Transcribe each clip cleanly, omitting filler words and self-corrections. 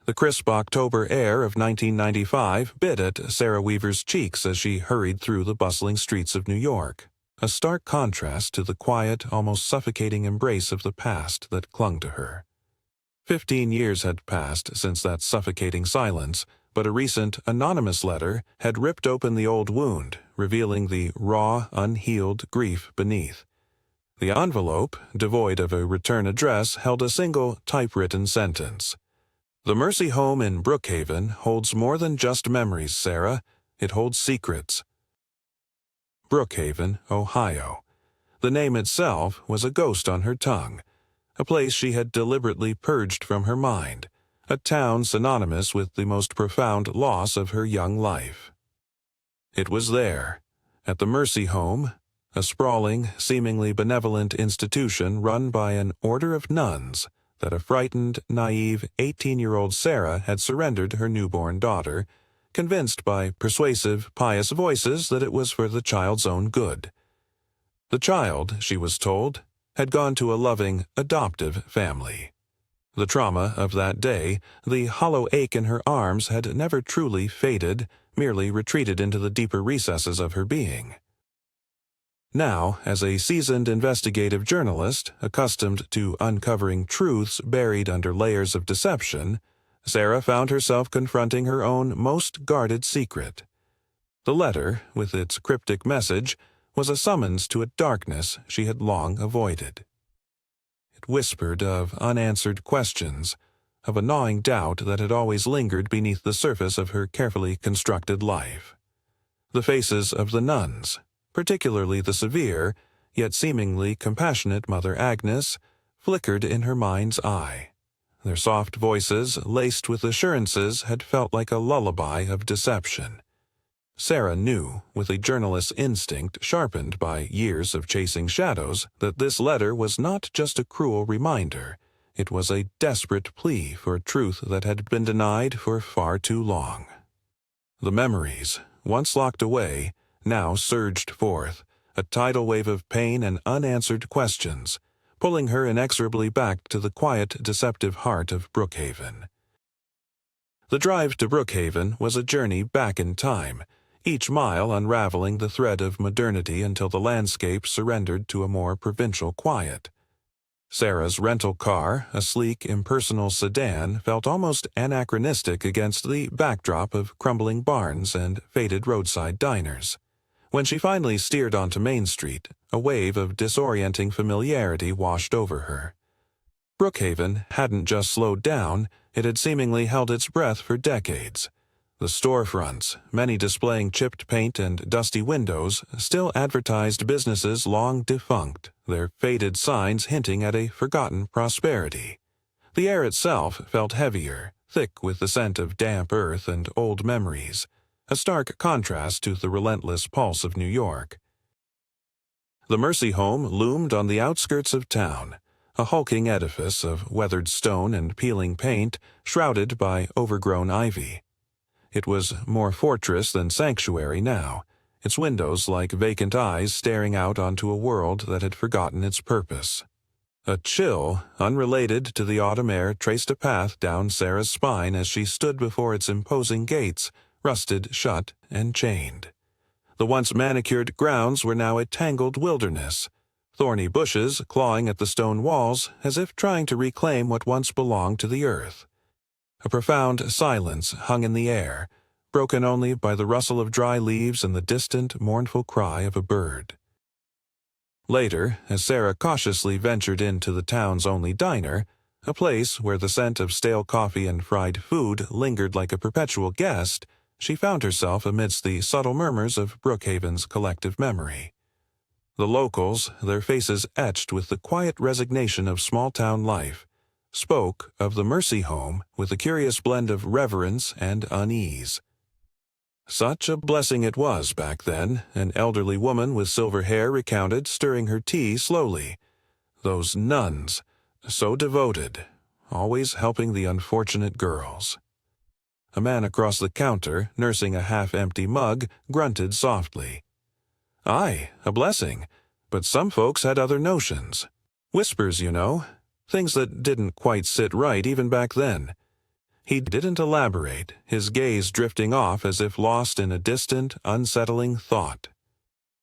The crisp October air of 1995 bit at Sarah Weaver's cheeks as she hurried through the bustling streets of New York, a stark contrast to the quiet, almost suffocating embrace of the past that clung to her. 15 years had passed since that suffocating silence, but a recent anonymous letter had ripped open the old wound, revealing the raw, unhealed grief beneath. The envelope, devoid of a return address, held a single typewritten sentence. "The Mercy Home in Brookhaven holds more than just memories, Sarah. It holds secrets." Brookhaven, Ohio. The name itself was a ghost on her tongue, a place she had deliberately purged from her mind, a town synonymous with the most profound loss of her young life. It was there, at the Mercy Home, a sprawling, seemingly benevolent institution run by an order of nuns, that a frightened, naive 18-year-old Sarah had surrendered her newborn daughter, convinced by persuasive, pious voices that it was for the child's own good. The child, she was told, had gone to a loving, adoptive family. The trauma of that day, the hollow ache in her arms, had never truly faded, merely retreated into the deeper recesses of her being. Now, as a seasoned investigative journalist, accustomed to uncovering truths buried under layers of deception, Sarah found herself confronting her own most guarded secret. The letter, with its cryptic message, was a summons to a darkness she had long avoided. It whispered of unanswered questions, of a gnawing doubt that had always lingered beneath the surface of her carefully constructed life. The faces of the nuns, particularly the severe, yet seemingly compassionate Mother Agnes, flickered in her mind's eye. Their soft voices, laced with assurances, had felt like a lullaby of deception. Sarah knew, with a journalist's instinct sharpened by years of chasing shadows, that this letter was not just a cruel reminder. It was a desperate plea for a truth that had been denied for far too long. The memories, once locked away, now surged forth, a tidal wave of pain and unanswered questions, pulling her inexorably back to the quiet, deceptive heart of Brookhaven. The drive to Brookhaven was a journey back in time, each mile unraveling the thread of modernity until the landscape surrendered to a more provincial quiet. Sarah's rental car, a sleek, impersonal sedan, felt almost anachronistic against the backdrop of crumbling barns and faded roadside diners. When she finally steered onto Main Street, a wave of disorienting familiarity washed over her. Brookhaven hadn't just slowed down, it had seemingly held its breath for decades. The storefronts, many displaying chipped paint and dusty windows, still advertised businesses long defunct, their faded signs hinting at a forgotten prosperity. The air itself felt heavier, thick with the scent of damp earth and old memories, a stark contrast to the relentless pulse of New York. The Mercy Home loomed on the outskirts of town, a hulking edifice of weathered stone and peeling paint, shrouded by overgrown ivy. It was more fortress than sanctuary now, its windows like vacant eyes staring out onto a world that had forgotten its purpose. A chill, unrelated to the autumn air, traced a path down Sarah's spine as she stood before its imposing gates, rusted shut and chained. The once manicured grounds were now a tangled wilderness, thorny bushes clawing at the stone walls as if trying to reclaim what once belonged to the earth. A profound silence hung in the air, broken only by the rustle of dry leaves and the distant, mournful cry of a bird. Later, as Sarah cautiously ventured into the town's only diner, a place where the scent of stale coffee and fried food lingered like a perpetual guest, she found herself amidst the subtle murmurs of Brookhaven's collective memory. The locals, their faces etched with the quiet resignation of small-town life, spoke of the Mercy Home with a curious blend of reverence and unease. Such a blessing it was back then, an elderly woman with silver hair recounted, stirring her tea slowly. Those nuns, so devoted, always helping the unfortunate girls. A man across the counter, nursing a half-empty mug, grunted softly. Aye, a blessing, but some folks had other notions. Whispers, you know, things that didn't quite sit right even back then. He didn't elaborate, his gaze drifting off as if lost in a distant, unsettling thought.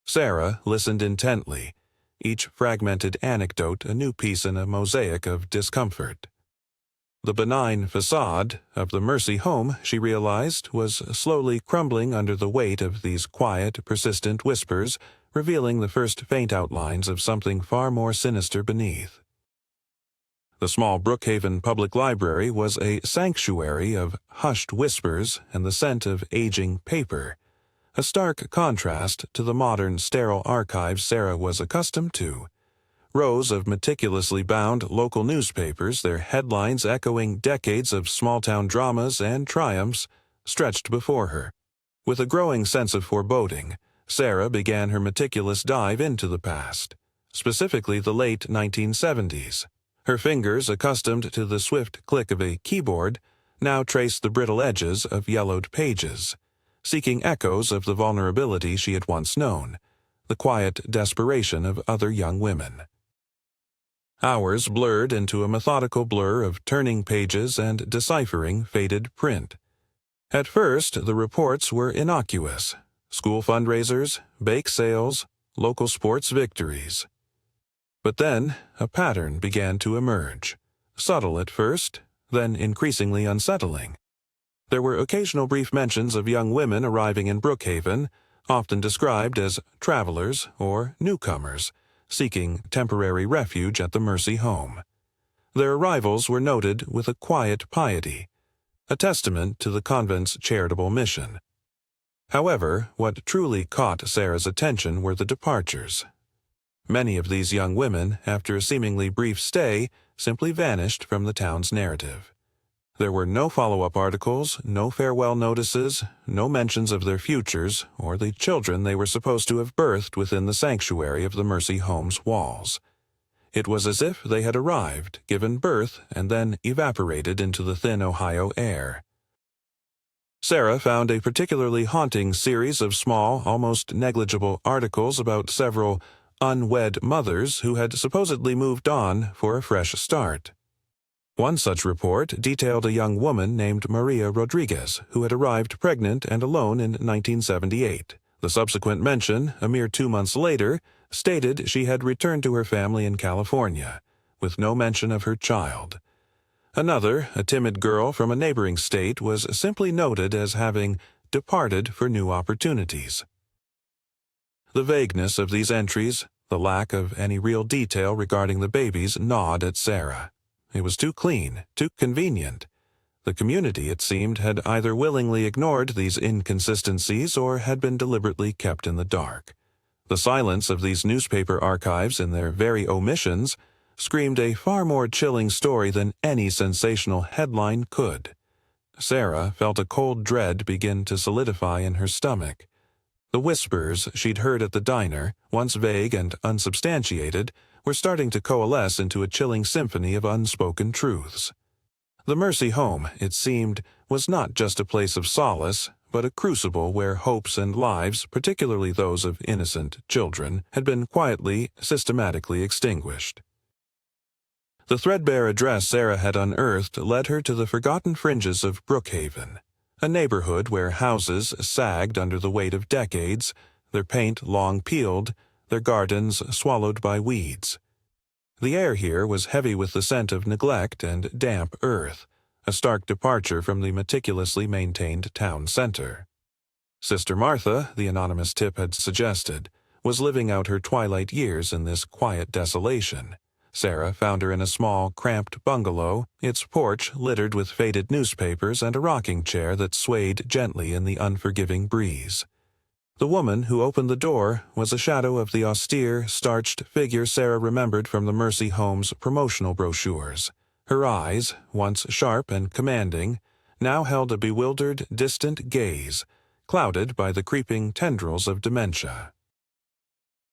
Sarah listened intently, each fragmented anecdote a new piece in a mosaic of discomfort. The benign facade of the Mercy home, she realized, was slowly crumbling under the weight of these quiet, persistent whispers, revealing the first faint outlines of something far more sinister beneath. The small Brookhaven Public Library was a sanctuary of hushed whispers and the scent of aging paper, a stark contrast to the modern, sterile archives Sarah was accustomed to. Rows of meticulously bound local newspapers, their headlines echoing decades of small-town dramas and triumphs, stretched before her. With a growing sense of foreboding, Sarah began her meticulous dive into the past, specifically the late 1970s. Her fingers, accustomed to the swift click of a keyboard, now traced the brittle edges of yellowed pages, seeking echoes of the vulnerability she had once known, the quiet desperation of other young women. Hours blurred into a methodical blur of turning pages and deciphering faded print. At first, the reports were innocuous: school fundraisers, bake sales, local sports victories. But then, a pattern began to emerge, subtle at first, then increasingly unsettling. There were occasional brief mentions of young women arriving in Brookhaven, often described as travelers or newcomers, seeking temporary refuge at the Mercy home. Their arrivals were noted with a quiet piety, a testament to the convent's charitable mission. However, what truly caught Sarah's attention were the departures. Many of these young women, after a seemingly brief stay, simply vanished from the town's narrative. There were no follow-up articles, no farewell notices, no mentions of their futures or the children they were supposed to have birthed within the sanctuary of the Mercy home's walls. It was as if they had arrived, given birth, and then evaporated into the thin Ohio air. Sarah found a particularly haunting series of small, almost negligible articles about several unwed mothers who had supposedly moved on for a fresh start. One such report detailed a young woman named Maria Rodriguez who had arrived pregnant and alone in 1978. The subsequent mention, a mere 2 months later, stated she had returned to her family in California, with no mention of her child. Another, a timid girl from a neighboring state, was simply noted as having departed for new opportunities. The vagueness of these entries, the lack of any real detail regarding the babies, gnawed at Sarah. It was too clean, too convenient. The community, it seemed, had either willingly ignored these inconsistencies or had been deliberately kept in the dark. The silence of these newspaper archives, in their very omissions, screamed a far more chilling story than any sensational headline could. Sarah felt a cold dread begin to solidify in her stomach. The whispers she'd heard at the diner, once vague and unsubstantiated, were starting to coalesce into a chilling symphony of unspoken truths. The Mercy home, it seemed, was not just a place of solace, but a crucible where hopes and lives, particularly those of innocent children, had been quietly, systematically extinguished. The threadbare address Sarah had unearthed led her to the forgotten fringes of Brookhaven, a neighborhood where houses sagged under the weight of decades, their paint long peeled, their gardens swallowed by weeds. The air here was heavy with the scent of neglect and damp earth, a stark departure from the meticulously maintained town center. Sister Martha, the anonymous tip had suggested, was living out her twilight years in this quiet desolation. Sarah found her in a small, cramped bungalow, its porch littered with faded newspapers and a rocking chair that swayed gently in the unforgiving breeze. The woman who opened the door was a shadow of the austere, starched figure Sarah remembered from the Mercy home's promotional brochures. Her eyes, once sharp and commanding, now held a bewildered, distant gaze, clouded by the creeping tendrils of dementia.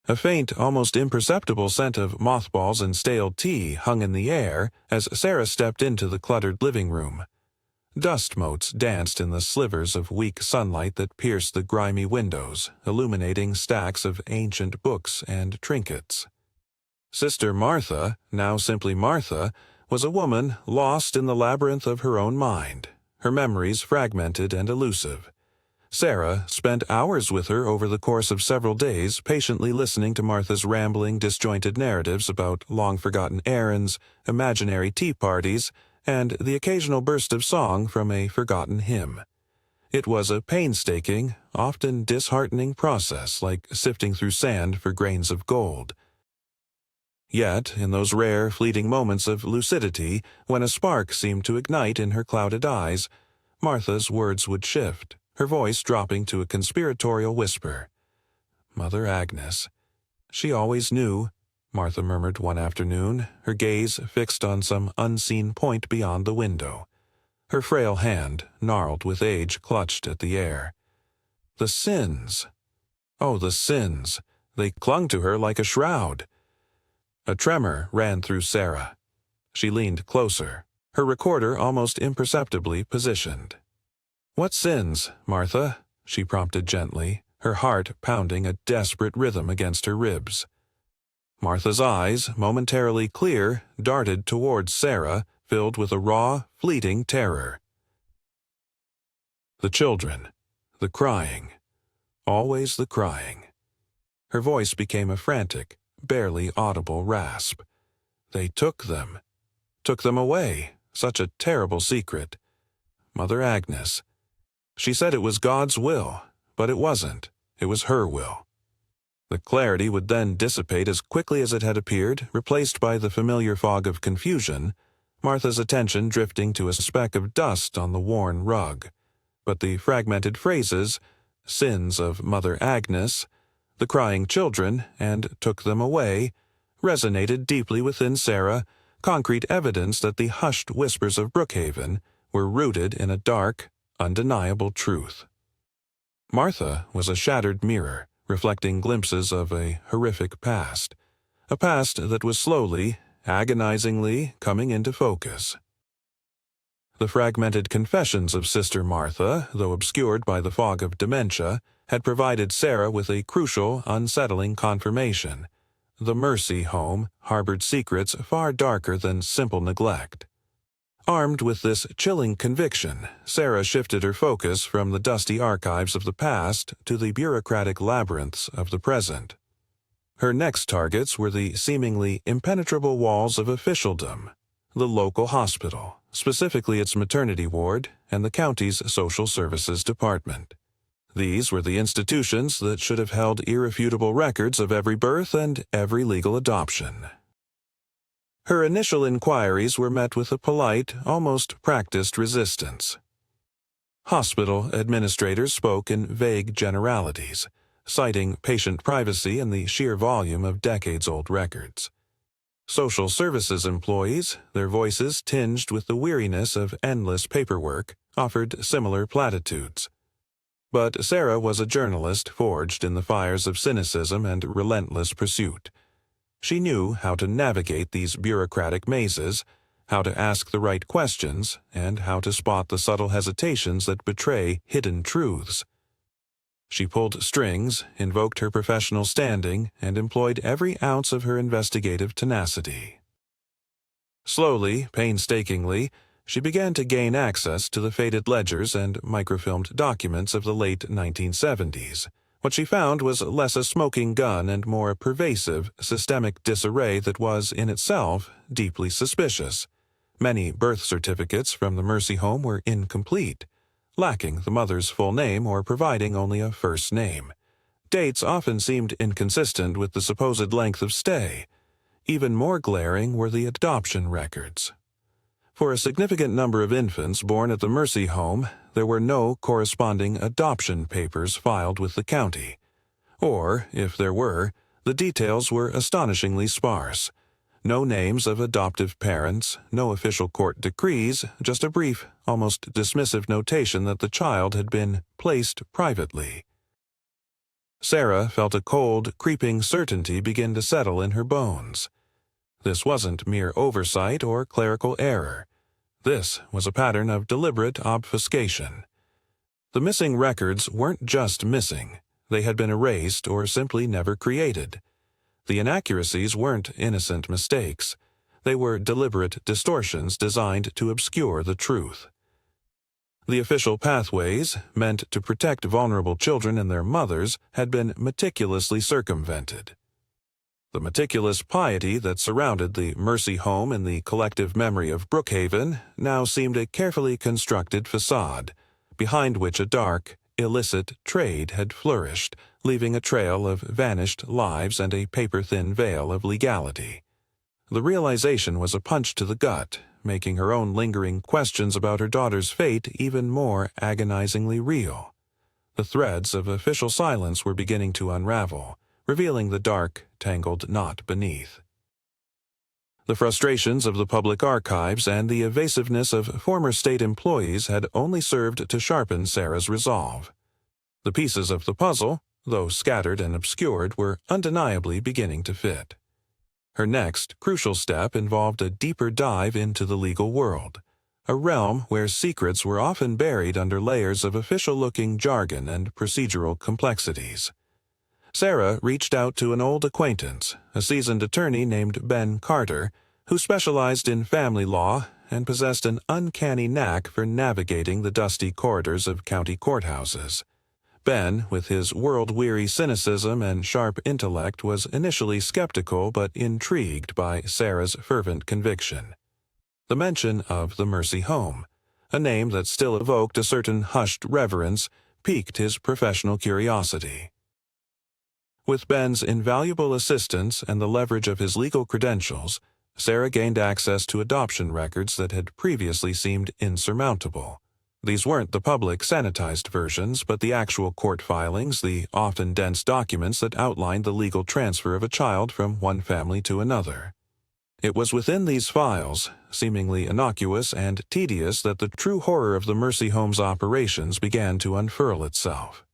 A faint, almost imperceptible scent of mothballs and stale tea hung in the air as Sarah stepped into the cluttered living room. Dust motes danced in the slivers of weak sunlight that pierced the grimy windows, illuminating stacks of ancient books and trinkets. Sister Martha, now simply Martha, was a woman lost in the labyrinth of her own mind, her memories fragmented and elusive. Sarah spent hours with her over the course of several days, patiently listening to Martha's rambling, disjointed narratives about long-forgotten errands, imaginary tea parties, and the occasional burst of song from a forgotten hymn. It was a painstaking, often disheartening process, like sifting through sand for grains of gold. Yet, in those rare, fleeting moments of lucidity, when a spark seemed to ignite in her clouded eyes, Martha's words would shift, her voice dropping to a conspiratorial whisper. Mother Agnes. She always knew, Martha murmured one afternoon, her gaze fixed on some unseen point beyond the window. Her frail hand, gnarled with age, clutched at the air. The sins! Oh, the sins! They clung to her like a shroud. A tremor ran through Sarah. She leaned closer, her recorder almost imperceptibly positioned. "What sins, Martha?" she prompted gently, her heart pounding a desperate rhythm against her ribs. Martha's eyes, momentarily clear, darted towards Sarah, filled with a raw, fleeting terror. The children, the crying, always the crying. Her voice became a frantic, barely audible rasp. They took them away, such a terrible secret. Mother Agnes. She said it was God's will, but it wasn't. It was her will. The clarity would then dissipate as quickly as it had appeared, replaced by the familiar fog of confusion, Martha's attention drifting to a speck of dust on the worn rug. But the fragmented phrases, sins of Mother Agnes, the crying children, and took them away, resonated deeply within Sarah, concrete evidence that the hushed whispers of Brookhaven were rooted in a dark, undeniable truth. Martha was a shattered mirror, reflecting glimpses of a horrific past, a past that was slowly, agonizingly coming into focus. The fragmented confessions of Sister Martha, though obscured by the fog of dementia, had provided Sarah with a crucial, unsettling confirmation. The Mercy Home harbored secrets far darker than simple neglect. Armed with this chilling conviction, Sarah shifted her focus from the dusty archives of the past to the bureaucratic labyrinths of the present. Her next targets were the seemingly impenetrable walls of officialdom, the local hospital, specifically its maternity ward, and the county's social services department. These were the institutions that should have held irrefutable records of every birth and every legal adoption. Her initial inquiries were met with a polite, almost practiced resistance. Hospital administrators spoke in vague generalities, citing patient privacy and the sheer volume of decades-old records. Social services employees, their voices tinged with the weariness of endless paperwork, offered similar platitudes. But Sarah was a journalist forged in the fires of cynicism and relentless pursuit. She knew how to navigate these bureaucratic mazes, how to ask the right questions, and how to spot the subtle hesitations that betray hidden truths. She pulled strings, invoked her professional standing, and employed every ounce of her investigative tenacity. Slowly, painstakingly, she began to gain access to the faded ledgers and microfilmed documents of the late 1970s. What she found was less a smoking gun and more a pervasive, systemic disarray that was, in itself, deeply suspicious. Many birth certificates from the Mercy Home were incomplete, lacking the mother's full name or providing only a first name. Dates often seemed inconsistent with the supposed length of stay. Even more glaring were the adoption records. For a significant number of infants born at the Mercy Home, there were no corresponding adoption papers filed with the county. Or, if there were, the details were astonishingly sparse. No names of adoptive parents, no official court decrees, just a brief, almost dismissive notation that the child had been placed privately. Sarah felt a cold, creeping certainty begin to settle in her bones. This wasn't mere oversight or clerical error. This was a pattern of deliberate obfuscation. The missing records weren't just missing. They had been erased or simply never created. The inaccuracies weren't innocent mistakes. They were deliberate distortions designed to obscure the truth. The official pathways, meant to protect vulnerable children and their mothers, had been meticulously circumvented. The meticulous piety that surrounded the Mercy Home in the collective memory of Brookhaven now seemed a carefully constructed facade, behind which a dark, illicit trade had flourished, leaving a trail of vanished lives and a paper-thin veil of legality. The realization was a punch to the gut, making her own lingering questions about her daughter's fate even more agonizingly real. The threads of official silence were beginning to unravel, revealing the dark, tangled knot beneath. The frustrations of the public archives and the evasiveness of former state employees had only served to sharpen Sarah's resolve. The pieces of the puzzle, though scattered and obscured, were undeniably beginning to fit. Her next crucial step involved a deeper dive into the legal world, a realm where secrets were often buried under layers of official-looking jargon and procedural complexities. Sarah reached out to an old acquaintance, a seasoned attorney named Ben Carter, who specialized in family law and possessed an uncanny knack for navigating the dusty corridors of county courthouses. Ben, with his world-weary cynicism and sharp intellect, was initially skeptical but intrigued by Sarah's fervent conviction. The mention of the Mercy Home, a name that still evoked a certain hushed reverence, piqued his professional curiosity. With Ben's invaluable assistance and the leverage of his legal credentials, Sarah gained access to adoption records that had previously seemed insurmountable. These weren't the public sanitized versions, but the actual court filings, the often dense documents that outlined the legal transfer of a child from one family to another. It was within these files, seemingly innocuous and tedious, that the true horror of the Mercy Home's operations began to unfurl itself.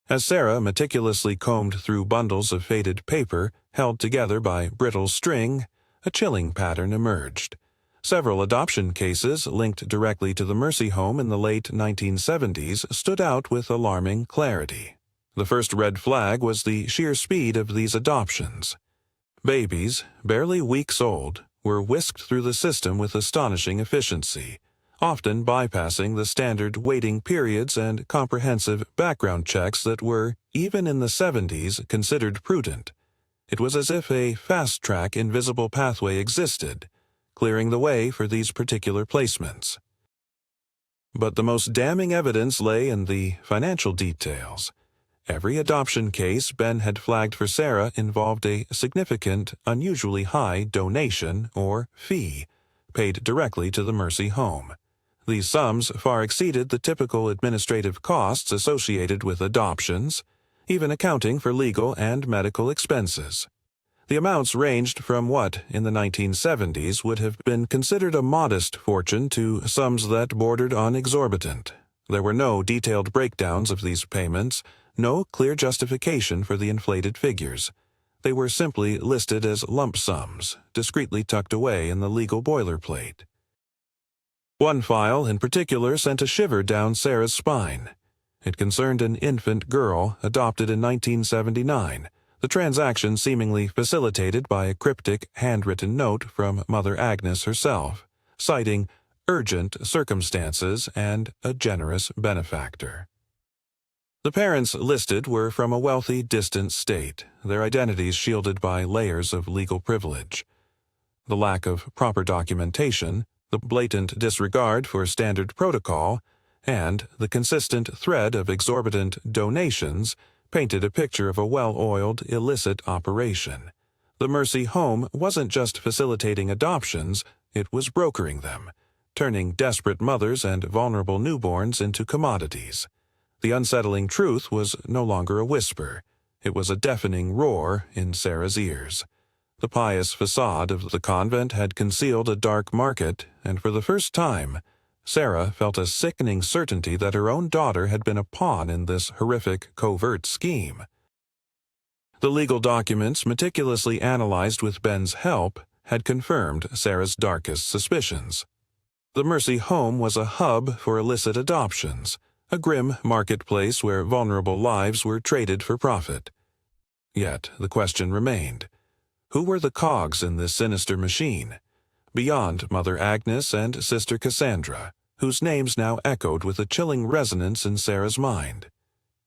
As Sarah meticulously combed through bundles of faded paper held together by brittle string, a chilling pattern emerged. Several adoption cases linked directly to the Mercy Home in the late 1970s stood out with alarming clarity. The first red flag was the sheer speed of these adoptions. Babies, barely weeks old, were whisked through the system with astonishing efficiency, often bypassing the standard waiting periods and comprehensive background checks that were, even in the 70s, considered prudent. It was as if a fast-track invisible pathway existed, clearing the way for these particular placements. But the most damning evidence lay in the financial details. Every adoption case Ben had flagged for Sarah involved a significant, unusually high donation or fee, paid directly to the Mercy Home. These sums far exceeded the typical administrative costs associated with adoptions, even accounting for legal and medical expenses. The amounts ranged from what, in the 1970s, would have been considered a modest fortune to sums that bordered on exorbitant. There were no detailed breakdowns of these payments, no clear justification for the inflated figures. They were simply listed as lump sums, discreetly tucked away in the legal boilerplate. One file in particular sent a shiver down Sarah's spine. It concerned an infant girl adopted in 1979, the transaction seemingly facilitated by a cryptic handwritten note from Mother Agnes herself, citing urgent circumstances and a generous benefactor. The parents listed were from a wealthy, distant state, their identities shielded by layers of legal privilege. The lack of proper documentation, the blatant disregard for standard protocol, and the consistent thread of exorbitant donations painted a picture of a well-oiled, illicit operation. The Mercy Home wasn't just facilitating adoptions, it was brokering them, turning desperate mothers and vulnerable newborns into commodities. The unsettling truth was no longer a whisper. It was a deafening roar in Sarah's ears. The pious facade of the convent had concealed a dark market, and for the first time, Sarah felt a sickening certainty that her own daughter had been a pawn in this horrific, covert scheme. The legal documents, meticulously analyzed with Ben's help, had confirmed Sarah's darkest suspicions. The Mercy Home was a hub for illicit adoptions, a grim marketplace where vulnerable lives were traded for profit. Yet the question remained: who were the cogs in this sinister machine? Beyond Mother Agnes and Sister Cassandra, whose names now echoed with a chilling resonance in Sarah's mind.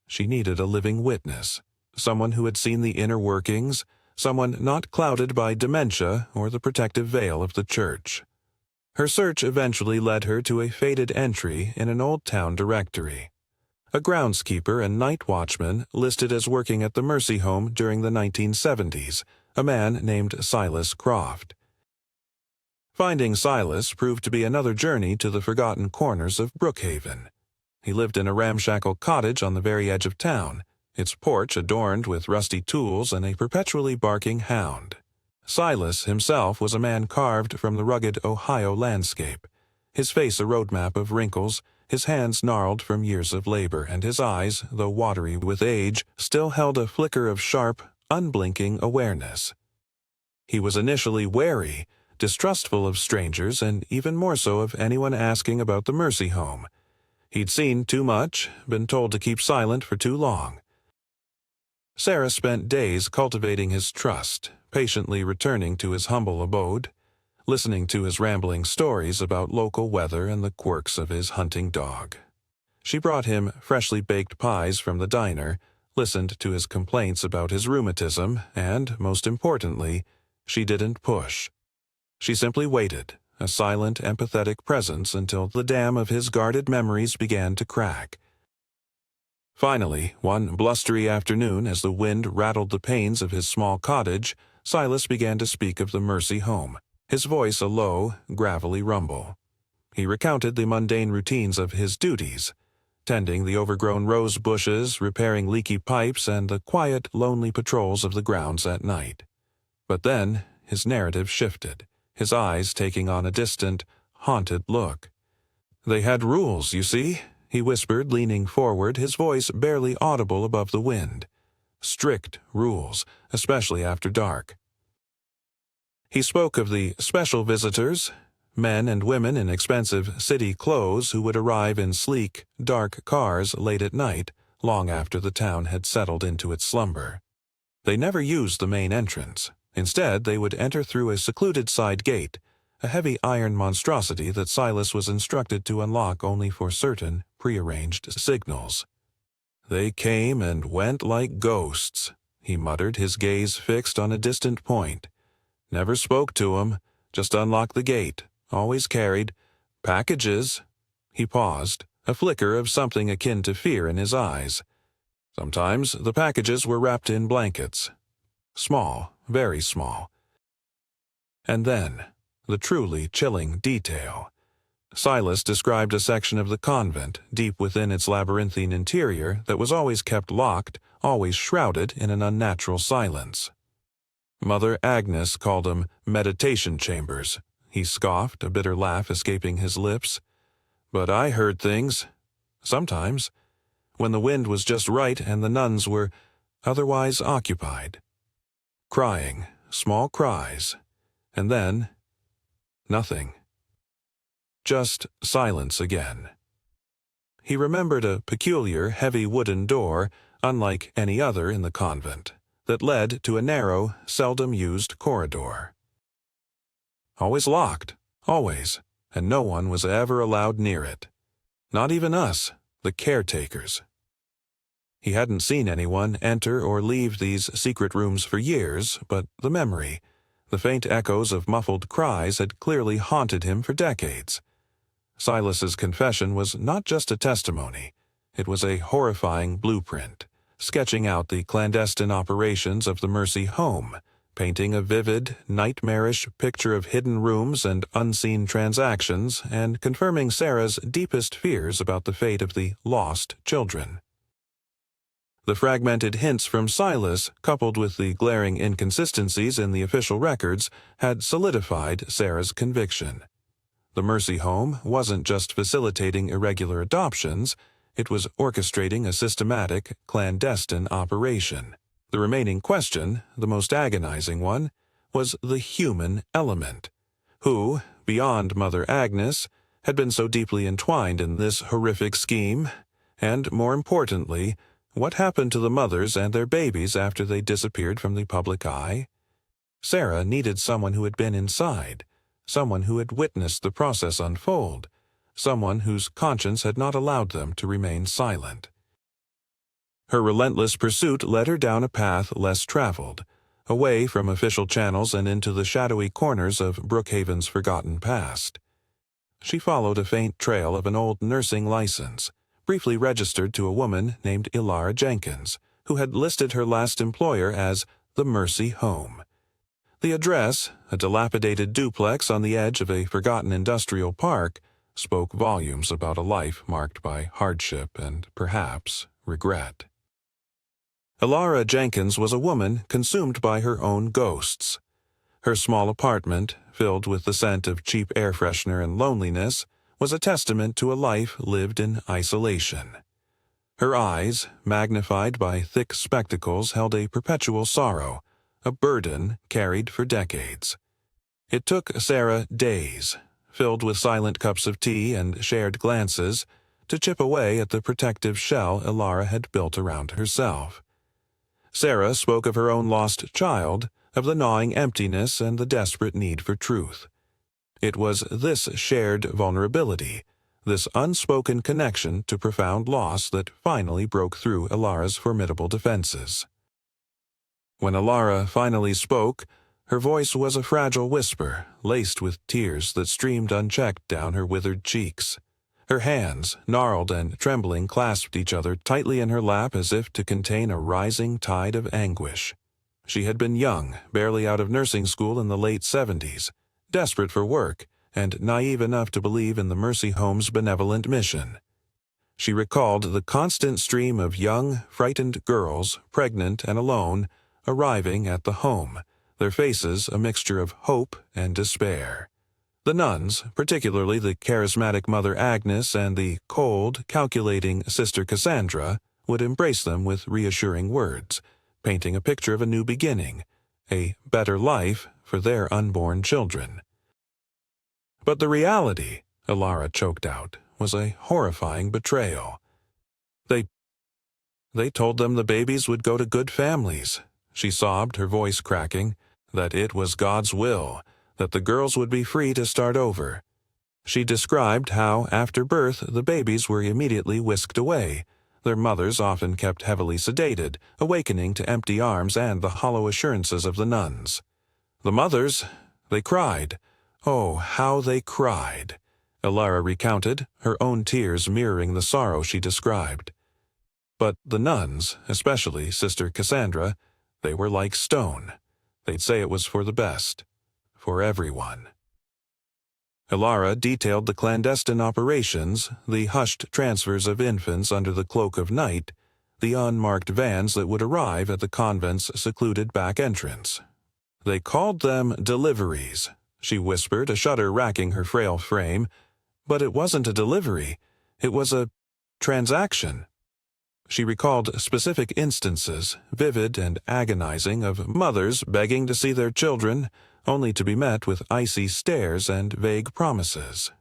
She needed a living witness, someone who had seen the inner workings, someone not clouded by dementia or the protective veil of the church. Her search eventually led her to a faded entry in an old town directory. A groundskeeper and night watchman listed as working at the Mercy Home during the 1970s, a man named Silas Croft. Finding Silas proved to be another journey to the forgotten corners of Brookhaven. He lived in a ramshackle cottage on the very edge of town, its porch adorned with rusty tools and a perpetually barking hound. Silas himself was a man carved from the rugged Ohio landscape, his face a roadmap of wrinkles, his hands gnarled from years of labor, and his eyes, though watery with age, still held a flicker of sharp, unblinking awareness. He was initially wary, distrustful of strangers, and even more so of anyone asking about the Mercy Home. He'd seen too much, been told to keep silent for too long. Sarah spent days cultivating his trust, patiently returning to his humble abode, listening to his rambling stories about local weather and the quirks of his hunting dog. She brought him freshly baked pies from the diner, listened to his complaints about his rheumatism, and, most importantly, she didn't push. She simply waited, a silent, empathetic presence until the dam of his guarded memories began to crack. Finally, one blustery afternoon, as the wind rattled the panes of his small cottage, Silas began to speak of the Mercy Home, his voice a low, gravelly rumble. He recounted the mundane routines of his duties, tending the overgrown rose bushes, repairing leaky pipes, and the quiet, lonely patrols of the grounds at night. But then his narrative shifted, his eyes taking on a distant, haunted look. "They had rules, you see," he whispered, leaning forward, his voice barely audible above the wind. "Strict rules, especially after dark." He spoke of the special visitors, men and women in expensive city clothes who would arrive in sleek, dark cars late at night, long after the town had settled into its slumber. They never used the main entrance. Instead, they would enter through a secluded side gate, a heavy iron monstrosity that Silas was instructed to unlock only for certain prearranged signals. "They came and went like ghosts," he muttered, his gaze fixed on a distant point. "Never spoke to 'em, just unlocked the gate, always carried packages." He paused, a flicker of something akin to fear in his eyes. Sometimes the packages were wrapped in blankets. Small, very small. And then, the truly chilling detail. Silas described a section of the convent, deep within its labyrinthine interior, that was always kept locked, always shrouded in an unnatural silence. Mother Agnes called them meditation chambers. He scoffed, a bitter laugh escaping his lips. "But I heard things. Sometimes. When the wind was just right and the nuns were otherwise occupied. Crying, small cries. And then, nothing. Just silence again." He remembered a peculiar, heavy wooden door, unlike any other in the convent, that led to a narrow, seldom-used corridor. Always locked, always, and no one was ever allowed near it. Not even us, the caretakers. He hadn't seen anyone enter or leave these secret rooms for years, but the memory, the faint echoes of muffled cries had clearly haunted him for decades. Silas's confession was not just a testimony. It was a horrifying blueprint, sketching out the clandestine operations of the Mercy Home, painting a vivid, nightmarish picture of hidden rooms and unseen transactions, and confirming Sarah's deepest fears about the fate of the lost children. The fragmented hints from Silas, coupled with the glaring inconsistencies in the official records, had solidified Sarah's conviction. The Mercy Home wasn't just facilitating irregular adoptions, it was orchestrating a systematic, clandestine operation. The remaining question, the most agonizing one, was the human element. Who, beyond Mother Agnes, had been so deeply entwined in this horrific scheme? And, more importantly, what happened to the mothers and their babies after they disappeared from the public eye? Sarah needed someone who had been inside, someone who had witnessed the process unfold, someone whose conscience had not allowed them to remain silent. Her relentless pursuit led her down a path less traveled, away from official channels and into the shadowy corners of Brookhaven's forgotten past. She followed a faint trail of an old nursing license, briefly registered to a woman named Ilara Jenkins, who had listed her last employer as the Mercy Home. The address, a dilapidated duplex on the edge of a forgotten industrial park, spoke volumes about a life marked by hardship and, perhaps, regret. Ilara Jenkins was a woman consumed by her own ghosts. Her small apartment, filled with the scent of cheap air freshener and loneliness, was a testament to a life lived in isolation. Her eyes, magnified by thick spectacles, held a perpetual sorrow, a burden carried for decades. It took Sarah days, filled with silent cups of tea and shared glances, to chip away at the protective shell Ilara had built around herself. Sarah spoke of her own lost child, of the gnawing emptiness and the desperate need for truth. It was this shared vulnerability, this unspoken connection to profound loss that finally broke through Ilara's formidable defenses. When Ilara finally spoke, her voice was a fragile whisper, laced with tears that streamed unchecked down her withered cheeks. Her hands, gnarled and trembling, clasped each other tightly in her lap as if to contain a rising tide of anguish. She had been young, barely out of nursing school in the late 70s, desperate for work, and naive enough to believe in the Mercy Home's benevolent mission. She recalled the constant stream of young, frightened girls, pregnant and alone, arriving at the home, their faces a mixture of hope and despair. The nuns, particularly the charismatic Mother Agnes and the cold, calculating Sister Cassandra, would embrace them with reassuring words, painting a picture of a new beginning, a better life for their unborn children. But the reality, Ilara choked out, was a horrifying betrayal. They told them the babies would go to good families, she sobbed, her voice cracking, that it was God's will, that the girls would be free to start over. She described how, after birth, the babies were immediately whisked away, their mothers often kept heavily sedated, awakening to empty arms and the hollow assurances of the nuns. The mothers, they cried. Oh, how they cried! Ilara recounted, her own tears mirroring the sorrow she described. But the nuns, especially Sister Cassandra, they were like stone. They'd say it was for the best. For everyone. Ilara detailed the clandestine operations, the hushed transfers of infants under the cloak of night, the unmarked vans that would arrive at the convent's secluded back entrance. They called them deliveries, she whispered, a shudder racking her frail frame. But it wasn't a delivery. It was a transaction. She recalled specific instances, vivid and agonizing, of mothers begging to see their children, only to be met with icy stares and vague promises.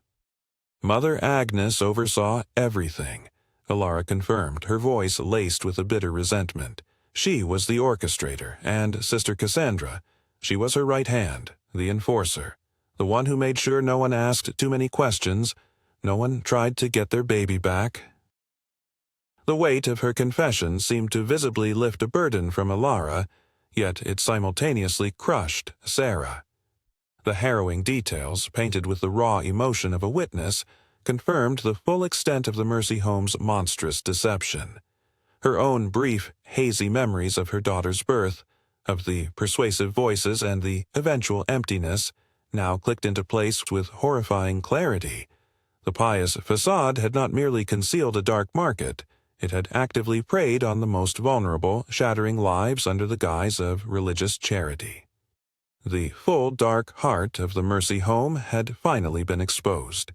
Mother Agnes oversaw everything, Ilara confirmed, her voice laced with a bitter resentment. She was the orchestrator, and Sister Cassandra, she was her right hand, the enforcer, the one who made sure no one asked too many questions, no one tried to get their baby back. The weight of her confession seemed to visibly lift a burden from Ilara, yet it simultaneously crushed Sarah. The harrowing details, painted with the raw emotion of a witness, confirmed the full extent of the Mercy Home's monstrous deception. Her own brief, hazy memories of her daughter's birth, of the persuasive voices and the eventual emptiness, now clicked into place with horrifying clarity. The pious facade had not merely concealed a dark market, it had actively preyed on the most vulnerable, shattering lives under the guise of religious charity. The full dark heart of the Mercy Home had finally been exposed.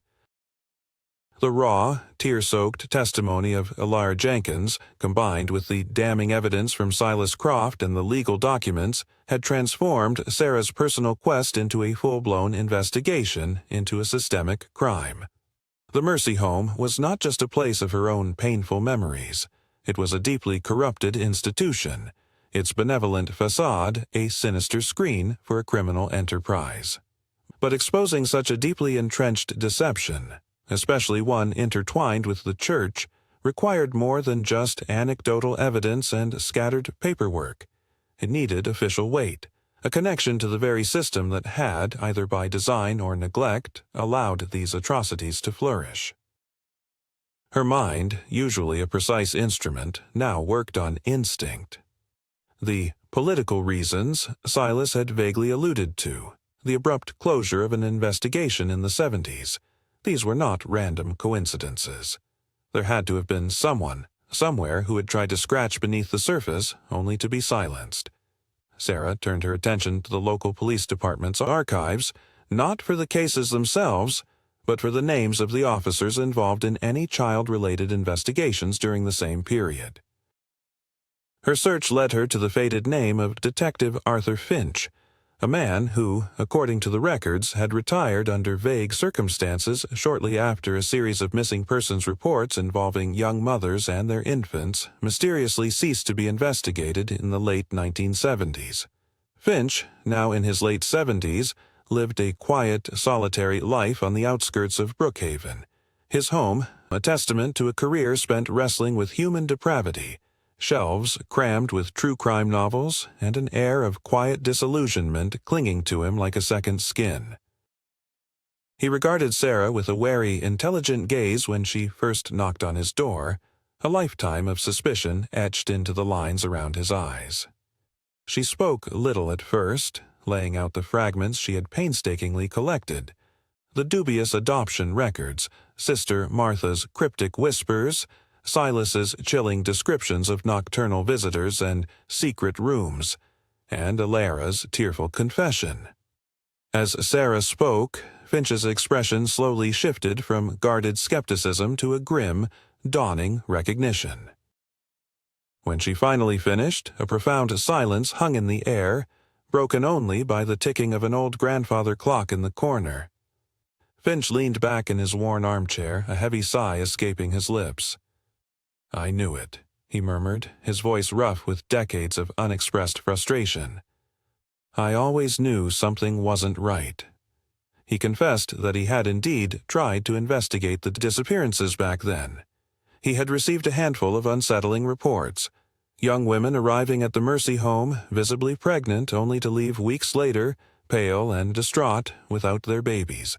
The raw, tear-soaked testimony of Ilara Jenkins, combined with the damning evidence from Silas Croft and the legal documents, had transformed Sarah's personal quest into a full-blown investigation into a systemic crime. The Mercy Home was not just a place of her own painful memories. It was a deeply corrupted institution, its benevolent facade a sinister screen for a criminal enterprise. But exposing such a deeply entrenched deception, especially one intertwined with the church, required more than just anecdotal evidence and scattered paperwork. It needed official weight, a connection to the very system that had, either by design or neglect, allowed these atrocities to flourish. Her mind, usually a precise instrument, now worked on instinct. The political reasons Silas had vaguely alluded to, the abrupt closure of an investigation in the 70s, these were not random coincidences. There had to have been someone, somewhere, who had tried to scratch beneath the surface, only to be silenced. Sarah turned her attention to the local police department's archives, not for the cases themselves, but for the names of the officers involved in any child-related investigations during the same period. Her search led her to the faded name of Detective Arthur Finch, a man who, according to the records, had retired under vague circumstances shortly after a series of missing persons reports involving young mothers and their infants mysteriously ceased to be investigated in the late 1970s. Finch, now in his late 70s, lived a quiet, solitary life on the outskirts of Brookhaven. His home, a testament to a career spent wrestling with human depravity, shelves crammed with true crime novels, and an air of quiet disillusionment clinging to him like a second skin. He regarded Sarah with a wary, intelligent gaze when she first knocked on his door, a lifetime of suspicion etched into the lines around his eyes. She spoke little at first, laying out the fragments she had painstakingly collected. The dubious adoption records, Sister Martha's cryptic whispers, Silas's chilling descriptions of nocturnal visitors and secret rooms, and Alara's tearful confession. As Sarah spoke, Finch's expression slowly shifted from guarded skepticism to a grim, dawning recognition. When she finally finished, a profound silence hung in the air, broken only by the ticking of an old grandfather clock in the corner. Finch leaned back in his worn armchair, a heavy sigh escaping his lips. "I knew it," he murmured, his voice rough with decades of unexpressed frustration. "I always knew something wasn't right." He confessed that he had indeed tried to investigate the disappearances back then. He had received a handful of unsettling reports. Young women arriving at the Mercy home, visibly pregnant, only to leave weeks later, pale and distraught, without their babies.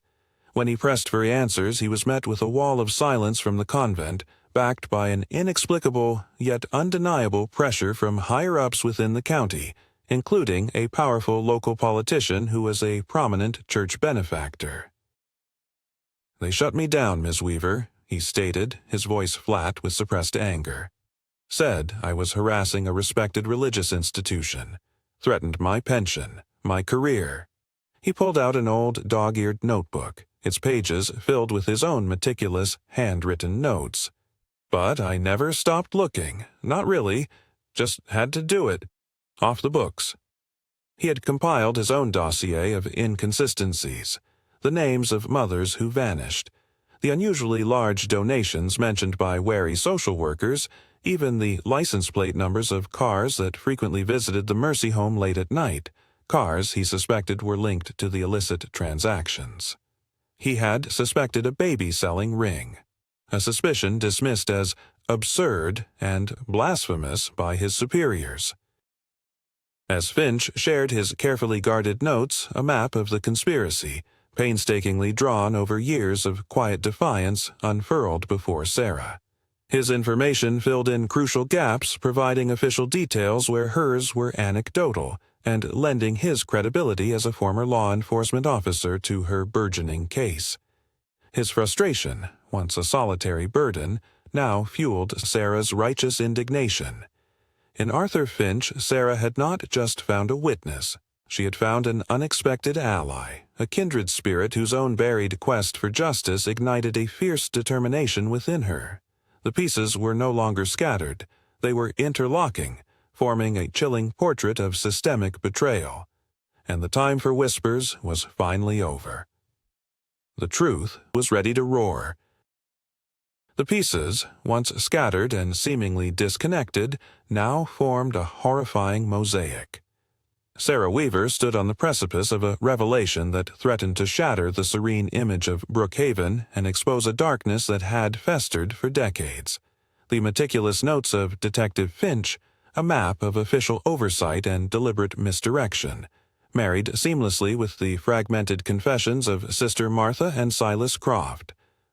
When he pressed for answers, he was met with a wall of silence from the convent, backed by an inexplicable yet undeniable pressure from higher-ups within the county, including a powerful local politician who was a prominent church benefactor. "They shut me down, Miss Weaver," he stated, his voice flat with suppressed anger. "Said I was harassing a respected religious institution. Threatened my pension, my career." He pulled out an old dog-eared notebook, its pages filled with his own meticulous, handwritten notes. "But I never stopped looking, not really, just had to do it. Off the books." He had compiled his own dossier of inconsistencies, the names of mothers who vanished, the unusually large donations mentioned by wary social workers, even the license plate numbers of cars that frequently visited the Mercy home late at night, cars he suspected were linked to the illicit transactions. He had suspected a baby-selling ring, a suspicion dismissed as absurd and blasphemous by his superiors. As Finch shared his carefully guarded notes, a map of the conspiracy, painstakingly drawn over years of quiet defiance, unfurled before Sarah. His information filled in crucial gaps, providing official details where hers were anecdotal, and lending his credibility as a former law enforcement officer to her burgeoning case. His frustration, once a solitary burden, now fueled Sarah's righteous indignation. In Arthur Finch, Sarah had not just found a witness. She had found an unexpected ally, a kindred spirit whose own buried quest for justice ignited a fierce determination within her. The pieces were no longer scattered. They were interlocking, forming a chilling portrait of systemic betrayal. And the time for whispers was finally over. The truth was ready to roar. The pieces, once scattered and seemingly disconnected, now formed a horrifying mosaic. Sarah Weaver stood on the precipice of a revelation that threatened to shatter the serene image of Brookhaven and expose a darkness that had festered for decades. The meticulous notes of Detective Finch, a map of official oversight and deliberate misdirection, married seamlessly with the fragmented confessions of Sister Martha and Silas Croft.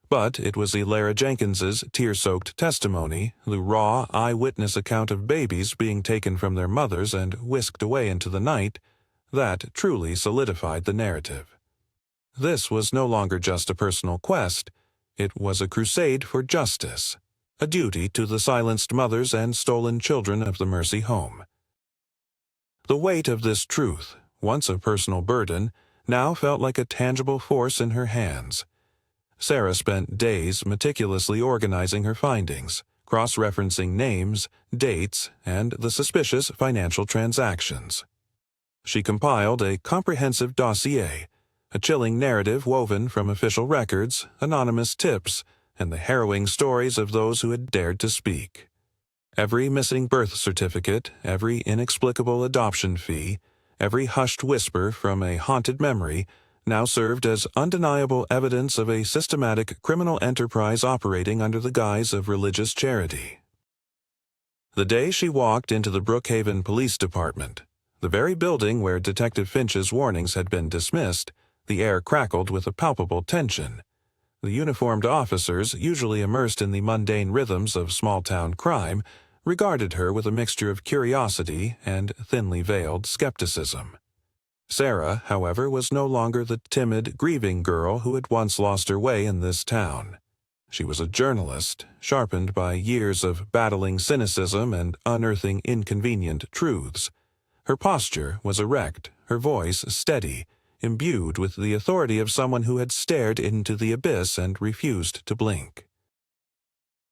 But it was Elara Jenkins's tear-soaked testimony, the raw eyewitness account of babies being taken from their mothers and whisked away into the night, that truly solidified the narrative. This was no longer just a personal quest, it was a crusade for justice, a duty to the silenced mothers and stolen children of the Mercy home. The weight of this truth, once a personal burden, now felt like a tangible force in her hands. Sarah spent days meticulously organizing her findings, cross-referencing names, dates, and the suspicious financial transactions. She compiled a comprehensive dossier, a chilling narrative woven from official records, anonymous tips, and the harrowing stories of those who had dared to speak. Every missing birth certificate, every inexplicable adoption fee, every hushed whisper from a haunted memory now served as undeniable evidence of a systematic criminal enterprise operating under the guise of religious charity. The day she walked into the Brookhaven Police Department, the very building where Detective Finch's warnings had been dismissed, the air crackled with a palpable tension. The uniformed officers, usually immersed in the mundane rhythms of small-town crime, regarded her with a mixture of curiosity and thinly veiled skepticism. Sarah, however, was no longer the timid, grieving girl who had once lost her way in this town. She was a journalist, sharpened by years of battling cynicism and unearthing inconvenient truths. Her posture was erect, her voice steady, imbued with the authority of someone who had stared into the abyss and refused to blink.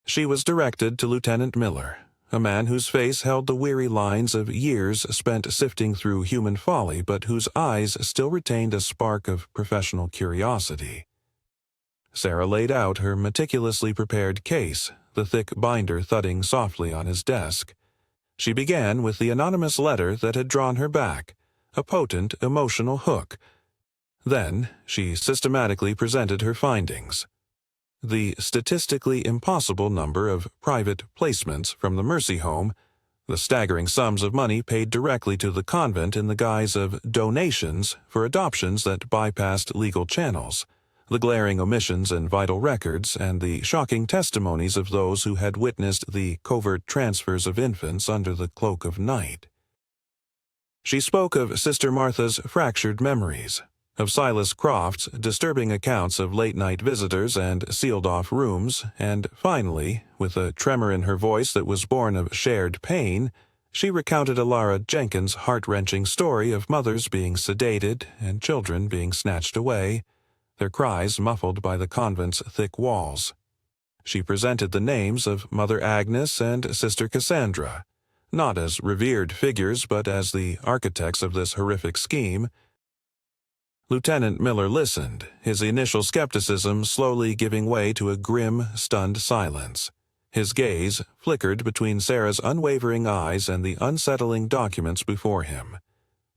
She was directed to Lieutenant Miller, a man whose face held the weary lines of years spent sifting through human folly but whose eyes still retained a spark of professional curiosity. Sarah laid out her meticulously prepared case, the thick binder thudding softly on his desk. She began with the anonymous letter that had drawn her back, a potent emotional hook. Then she systematically presented her findings. The statistically impossible number of private placements from the Mercy Home, the staggering sums of money paid directly to the convent in the guise of donations for adoptions that bypassed legal channels, the glaring omissions in vital records, and the shocking testimonies of those who had witnessed the covert transfers of infants under the cloak of night. She spoke of Sister Martha's fractured memories, of Silas Croft's disturbing accounts of late-night visitors and sealed-off rooms, and finally, with a tremor in her voice that was born of shared pain, she recounted Elara Jenkins' heart-wrenching story of mothers being sedated and children being snatched away, their cries muffled by the convent's thick walls. She presented the names of Mother Agnes and Sister Cassandra, not as revered figures but as the architects of this horrific scheme. Lieutenant Miller listened, his initial skepticism slowly giving way to a grim, stunned silence. His gaze flickered between Sarah's unwavering eyes and the unsettling documents before him.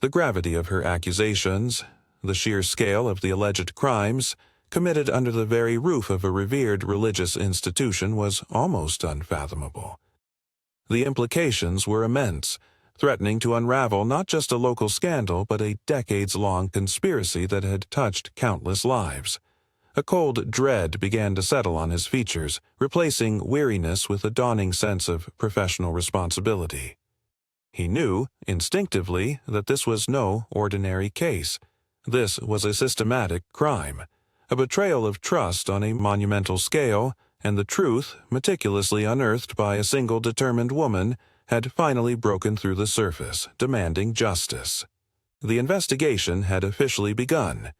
The gravity of her accusations, the sheer scale of the alleged crimes, committed under the very roof of a revered religious institution, was almost unfathomable. The implications were immense, threatening to unravel not just a local scandal but a decades-long conspiracy that had touched countless lives. A cold dread began to settle on his features, replacing weariness with a dawning sense of professional responsibility. He knew, instinctively, that this was no ordinary case. This was a systematic crime, a betrayal of trust on a monumental scale, and the truth, meticulously unearthed by a single determined woman, had finally broken through the surface, demanding justice. The investigation had officially begun.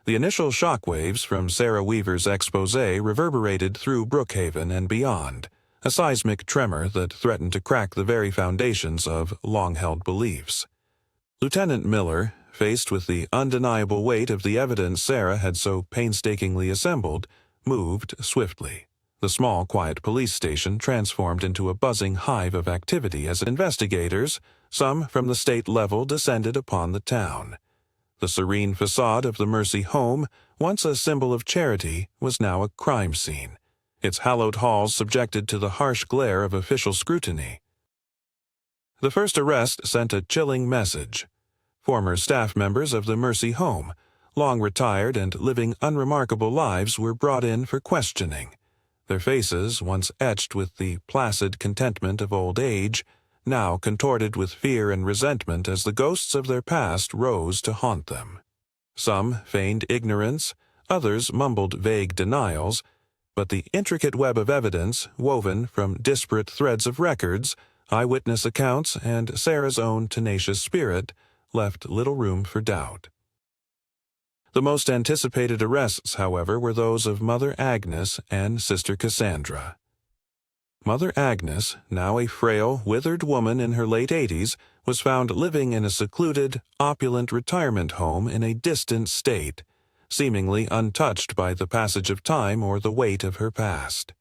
The initial shockwaves from Sarah Weaver's exposé reverberated through Brookhaven and beyond, a seismic tremor that threatened to crack the very foundations of long-held beliefs. Lieutenant Miller, faced with the undeniable weight of the evidence Sarah had so painstakingly assembled, moved swiftly. The small, quiet police station transformed into a buzzing hive of activity as investigators, Some from the state level descended upon the town. The serene facade of the Mercy home, once a symbol of charity, was now a crime scene, its hallowed halls subjected to the harsh glare of official scrutiny. The first arrest sent a chilling message. Former staff members of the Mercy home, long retired and living unremarkable lives, were brought in for questioning. Their faces, once etched with the placid contentment of old age, now contorted with fear and resentment as the ghosts of their past rose to haunt them. Some feigned ignorance, others mumbled vague denials, but the intricate web of evidence, woven from disparate threads of records, eyewitness accounts, and Sarah's own tenacious spirit, left little room for doubt. The most anticipated arrests, however, were those of Mother Agnes and Sister Cassandra. Mother Agnes, now a frail, withered woman in her late 80s, was found living in a secluded, opulent retirement home in a distant state, seemingly untouched by the passage of time or the weight of her past.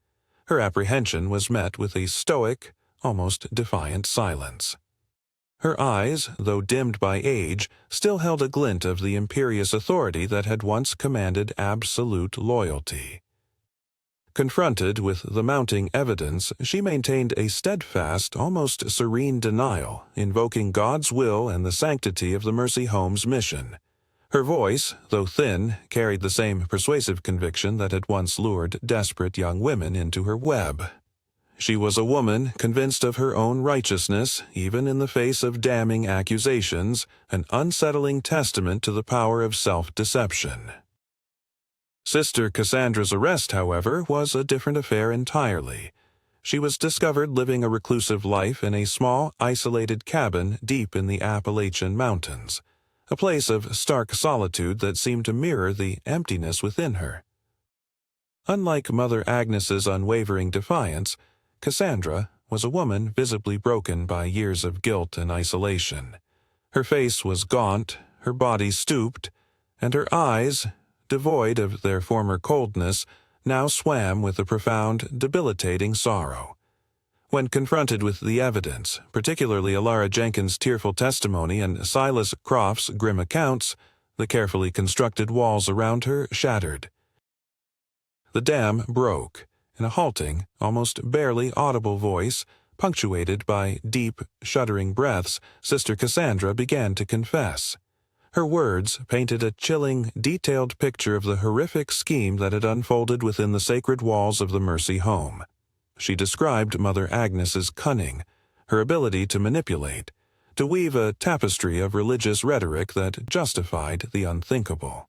Her apprehension was met with a stoic, almost defiant silence. Her eyes, though dimmed by age, still held a glint of the imperious authority that had once commanded absolute loyalty. Confronted with the mounting evidence, she maintained a steadfast, almost serene denial, invoking God's will and the sanctity of the Mercy home's mission. Her voice, though thin, carried the same persuasive conviction that had once lured desperate young women into her web. She was a woman convinced of her own righteousness, even in the face of damning accusations, an unsettling testament to the power of self-deception. Sister Cassandra's arrest, however, was a different affair entirely. She was discovered living a reclusive life in a small, isolated cabin deep in the Appalachian Mountains, a place of stark solitude that seemed to mirror the emptiness within her. Unlike Mother Agnes's unwavering defiance, Cassandra was a woman visibly broken by years of guilt and isolation. Her face was gaunt, her body stooped, and her eyes, devoid of their former coldness, now swam with a profound, debilitating sorrow. When confronted with the evidence, particularly Alara Jenkins' tearful testimony and Silas Croft's grim accounts, the carefully constructed walls around her shattered. The dam broke. In a halting, almost barely audible voice, punctuated by deep, shuddering breaths, Sister Cassandra began to confess. Her words painted a chilling, detailed picture of the horrific scheme that had unfolded within the sacred walls of the Mercy home. She described Mother Agnes's cunning, her ability to manipulate, to weave a tapestry of religious rhetoric that justified the unthinkable.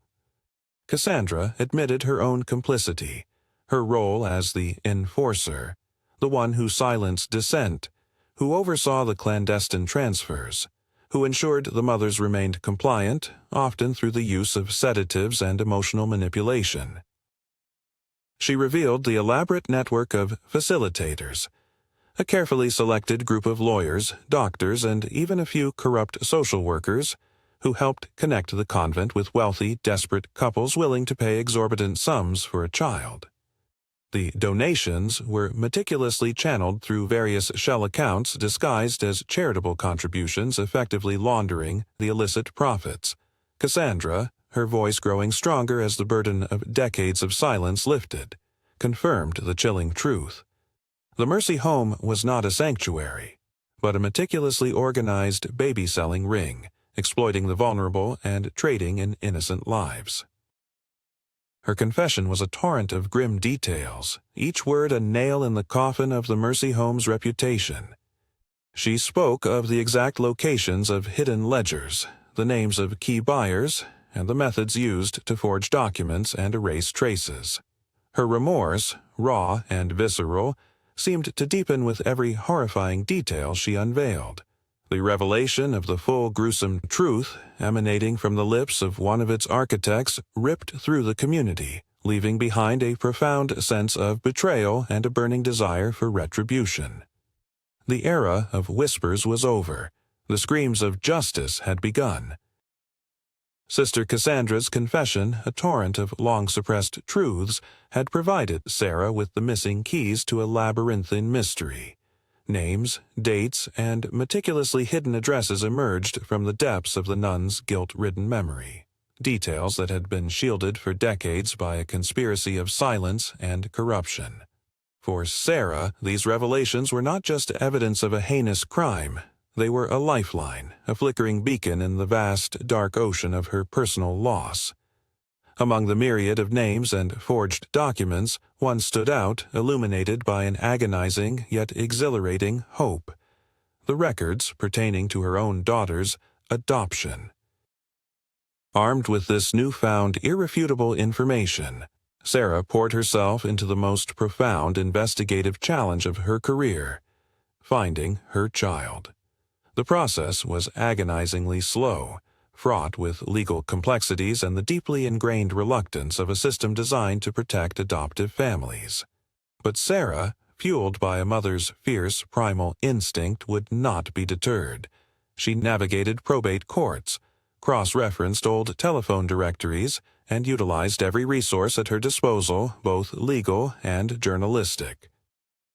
Cassandra admitted her own complicity, her role as the enforcer, the one who silenced dissent, who oversaw the clandestine transfers, who ensured the mothers remained compliant, often through the use of sedatives and emotional manipulation. She revealed the elaborate network of facilitators, a carefully selected group of lawyers, doctors, and even a few corrupt social workers who helped connect the convent with wealthy, desperate couples willing to pay exorbitant sums for a child. The donations were meticulously channeled through various shell accounts disguised as charitable contributions, effectively laundering the illicit profits. Cassandra, her voice growing stronger as the burden of decades of silence lifted, confirmed the chilling truth. The Mercy home was not a sanctuary, but a meticulously organized baby-selling ring, exploiting the vulnerable and trading in innocent lives. Her confession was a torrent of grim details, each word a nail in the coffin of the Mercy home's reputation. She spoke of the exact locations of hidden ledgers, the names of key buyers, and the methods used to forge documents and erase traces. Her remorse, raw and visceral, seemed to deepen with every horrifying detail she unveiled. The revelation of the full gruesome truth, emanating from the lips of one of its architects, ripped through the community, leaving behind a profound sense of betrayal and a burning desire for retribution. The era of whispers was over. The screams of justice had begun. Sister Cassandra's confession, a torrent of long-suppressed truths, had provided Sarah with the missing keys to a labyrinthine mystery. Names, dates, and meticulously hidden addresses emerged from the depths of the nuns' guilt-ridden memory. Details that had been shielded for decades by a conspiracy of silence and corruption. For Sarah, these revelations were not just evidence of a heinous crime. They were a lifeline, a flickering beacon in the vast, dark ocean of her personal loss. Among the myriad of names and forged documents, one stood out, illuminated by an agonizing yet exhilarating hope. The records pertaining to her own daughter's adoption. Armed with this newfound, irrefutable information, Sarah poured herself into the most profound investigative challenge of her career, finding her child. The process was agonizingly slow, fraught with legal complexities and the deeply ingrained reluctance of a system designed to protect adoptive families. But Sarah, fueled by a mother's fierce primal instinct, would not be deterred. She navigated probate courts, cross-referenced old telephone directories, and utilized every resource at her disposal, both legal and journalistic.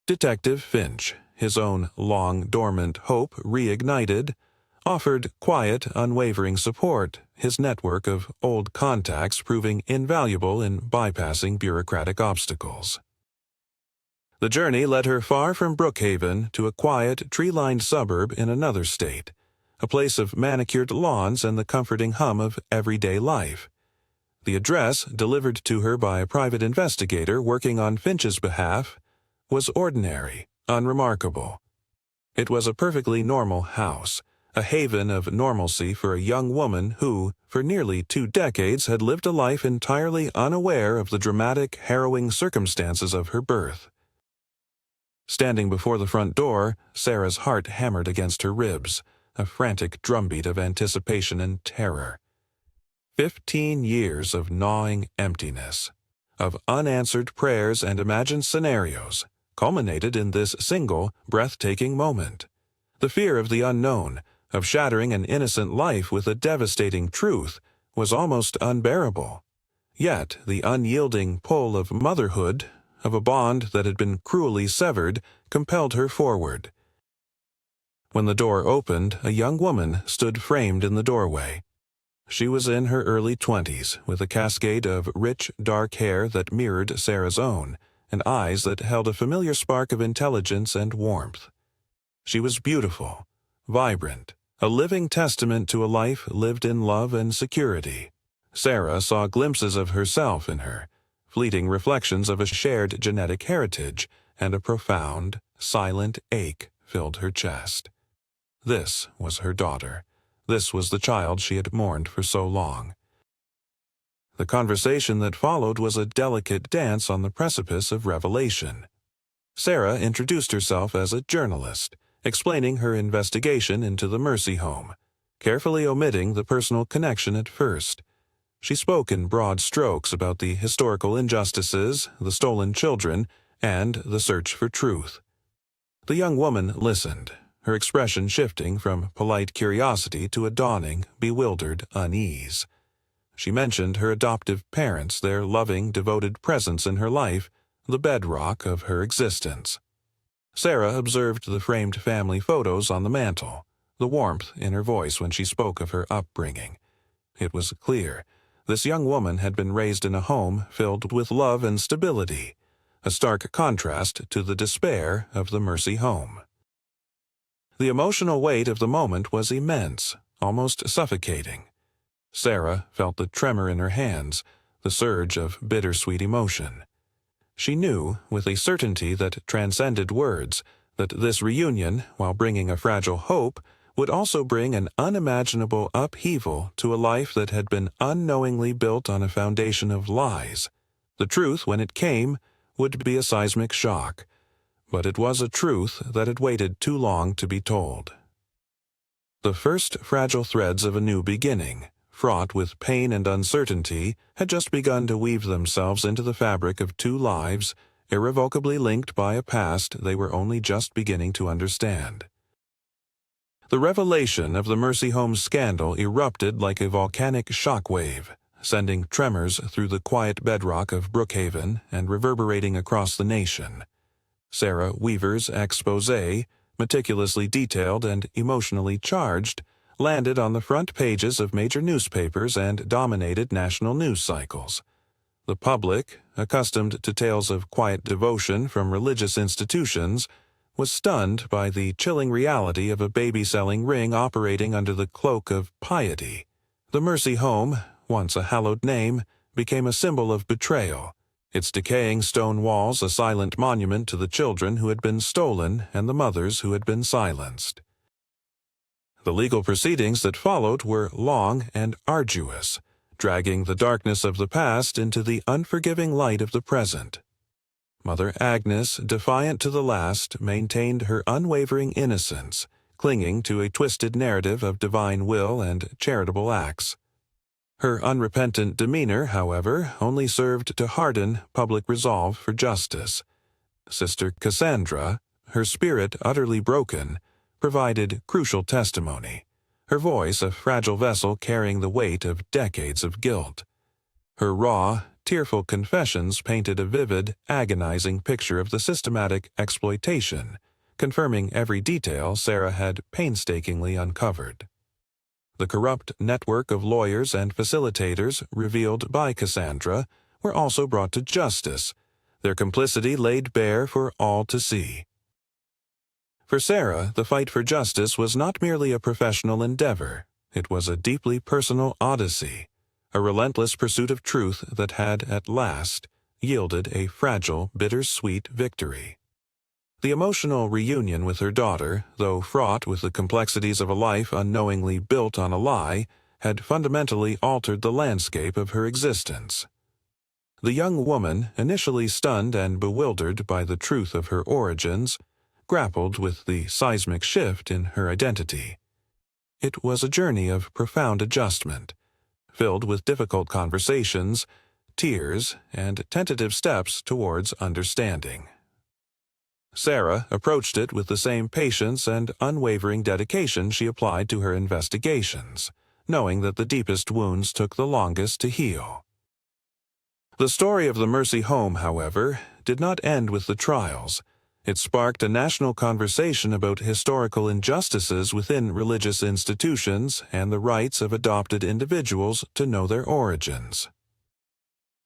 Detective Finch, his own long-dormant hope reignited, offered quiet, unwavering support, his network of old contacts proving invaluable in bypassing bureaucratic obstacles. The journey led her far from Brookhaven to a quiet, tree-lined suburb in another state, a place of manicured lawns and the comforting hum of everyday life. The address, delivered to her by a private investigator working on Finch's behalf, was ordinary, unremarkable. It was a perfectly normal house, a haven of normalcy for a young woman who, for nearly 2 decades, had lived a life entirely unaware of the dramatic, harrowing circumstances of her birth. Standing before the front door, Sarah's heart hammered against her ribs, a frantic drumbeat of anticipation and terror. 15 years of gnawing emptiness, of unanswered prayers and imagined scenarios, culminated in this single, breathtaking moment. The fear of the unknown, of shattering an innocent life with a devastating truth, was almost unbearable. Yet the unyielding pull of motherhood, of a bond that had been cruelly severed, compelled her forward. When the door opened, a young woman stood framed in the doorway. She was in her early 20s, with a cascade of rich, dark hair that mirrored Sarah's own, and eyes that held a familiar spark of intelligence and warmth. She was beautiful, vibrant, a living testament to a life lived in love and security. Sarah saw glimpses of herself in her, fleeting reflections of a shared genetic heritage, and a profound, silent ache filled her chest. This was her daughter. This was the child she had mourned for so long. The conversation that followed was a delicate dance on the precipice of revelation. Sarah introduced herself as a journalist, explaining her investigation into the Mercy Home, carefully omitting the personal connection at first. She spoke in broad strokes about the historical injustices, the stolen children, and the search for truth. The young woman listened, her expression shifting from polite curiosity to a dawning, bewildered unease. She mentioned her adoptive parents, their loving, devoted presence in her life, the bedrock of her existence. Sarah observed the framed family photos on the mantel, the warmth in her voice when she spoke of her upbringing. It was clear. This young woman had been raised in a home filled with love and stability, a stark contrast to the despair of the Mercy Home. The emotional weight of the moment was immense, almost suffocating. Sarah felt the tremor in her hands, the surge of bittersweet emotion. She knew, with a certainty that transcended words, that this reunion, while bringing a fragile hope, would also bring an unimaginable upheaval to a life that had been unknowingly built on a foundation of lies. The truth, when it came, would be a seismic shock, but it was a truth that had waited too long to be told. The first fragile threads of a new beginning, fraught with pain and uncertainty, had just begun to weave themselves into the fabric of 2 lives, irrevocably linked by a past they were only just beginning to understand. The revelation of the Mercy Home scandal erupted like a volcanic shockwave, sending tremors through the quiet bedrock of Brookhaven and reverberating across the nation. Sarah Weaver's exposé, meticulously detailed and emotionally charged, landed on the front pages of major newspapers and dominated national news cycles. The public, accustomed to tales of quiet devotion from religious institutions, was stunned by the chilling reality of a baby-selling ring operating under the cloak of piety. The Mercy Home, once a hallowed name, became a symbol of betrayal, its decaying stone walls a silent monument to the children who had been stolen and the mothers who had been silenced. The legal proceedings that followed were long and arduous, dragging the darkness of the past into the unforgiving light of the present. Mother Agnes, defiant to the last, maintained her unwavering innocence, clinging to a twisted narrative of divine will and charitable acts. Her unrepentant demeanor, however, only served to harden public resolve for justice. Sister Cassandra, her spirit utterly broken, provided crucial testimony, her voice a fragile vessel carrying the weight of decades of guilt. Her raw, tearful confessions painted a vivid, agonizing picture of the systematic exploitation, confirming every detail Sarah had painstakingly uncovered. The corrupt network of lawyers and facilitators revealed by Cassandra were also brought to justice, their complicity laid bare for all to see. For Sarah, the fight for justice was not merely a professional endeavor, it was a deeply personal odyssey, a relentless pursuit of truth that had, at last, yielded a fragile, bittersweet victory. The emotional reunion with her daughter, though fraught with the complexities of a life unknowingly built on a lie, had fundamentally altered the landscape of her existence. The young woman, initially stunned and bewildered by the truth of her origins, grappled with the seismic shift in her identity. It was a journey of profound adjustment, filled with difficult conversations, tears, and tentative steps towards understanding. Sarah approached it with the same patience and unwavering dedication she applied to her investigations, knowing that the deepest wounds took the longest to heal. The story of the Mercy Home, however, did not end with the trials. It sparked a national conversation about historical injustices within religious institutions and the rights of adopted individuals to know their origins.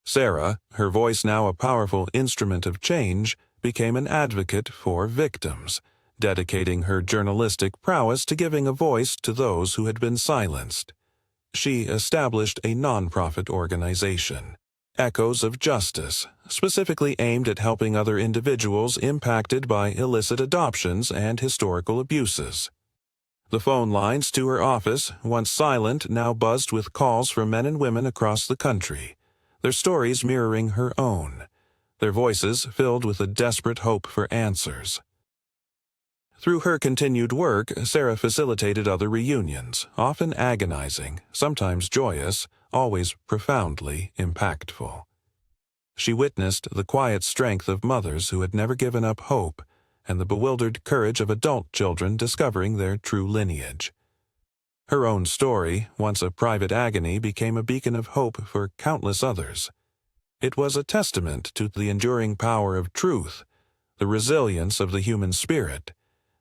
Sarah, her voice now a powerful instrument of change, became an advocate for victims, dedicating her journalistic prowess to giving a voice to those who had been silenced. She established a nonprofit organization, Echoes of Justice, specifically aimed at helping other individuals impacted by illicit adoptions and historical abuses. The phone lines to her office, once silent, now buzzed with calls from men and women across the country, their stories mirroring her own, their voices filled with a desperate hope for answers. Through her continued work, Sarah facilitated other reunions, often agonizing, sometimes joyous, always profoundly impactful. She witnessed the quiet strength of mothers who had never given up hope and the bewildered courage of adult children discovering their true lineage. Her own story, once a private agony, became a beacon of hope for countless others. It was a testament to the enduring power of truth, the resilience of the human spirit,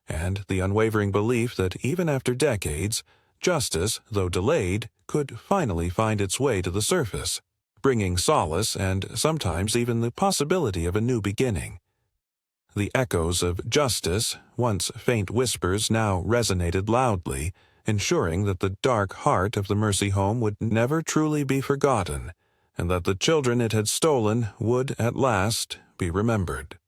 and the unwavering belief that even after decades, justice, though delayed, could finally find its way to the surface, bringing solace and sometimes even the possibility of a new beginning. The echoes of justice, once faint whispers, now resonated loudly, ensuring that the dark heart of the Mercy Home would never truly be forgotten, and that the children it had stolen would, at last, be remembered.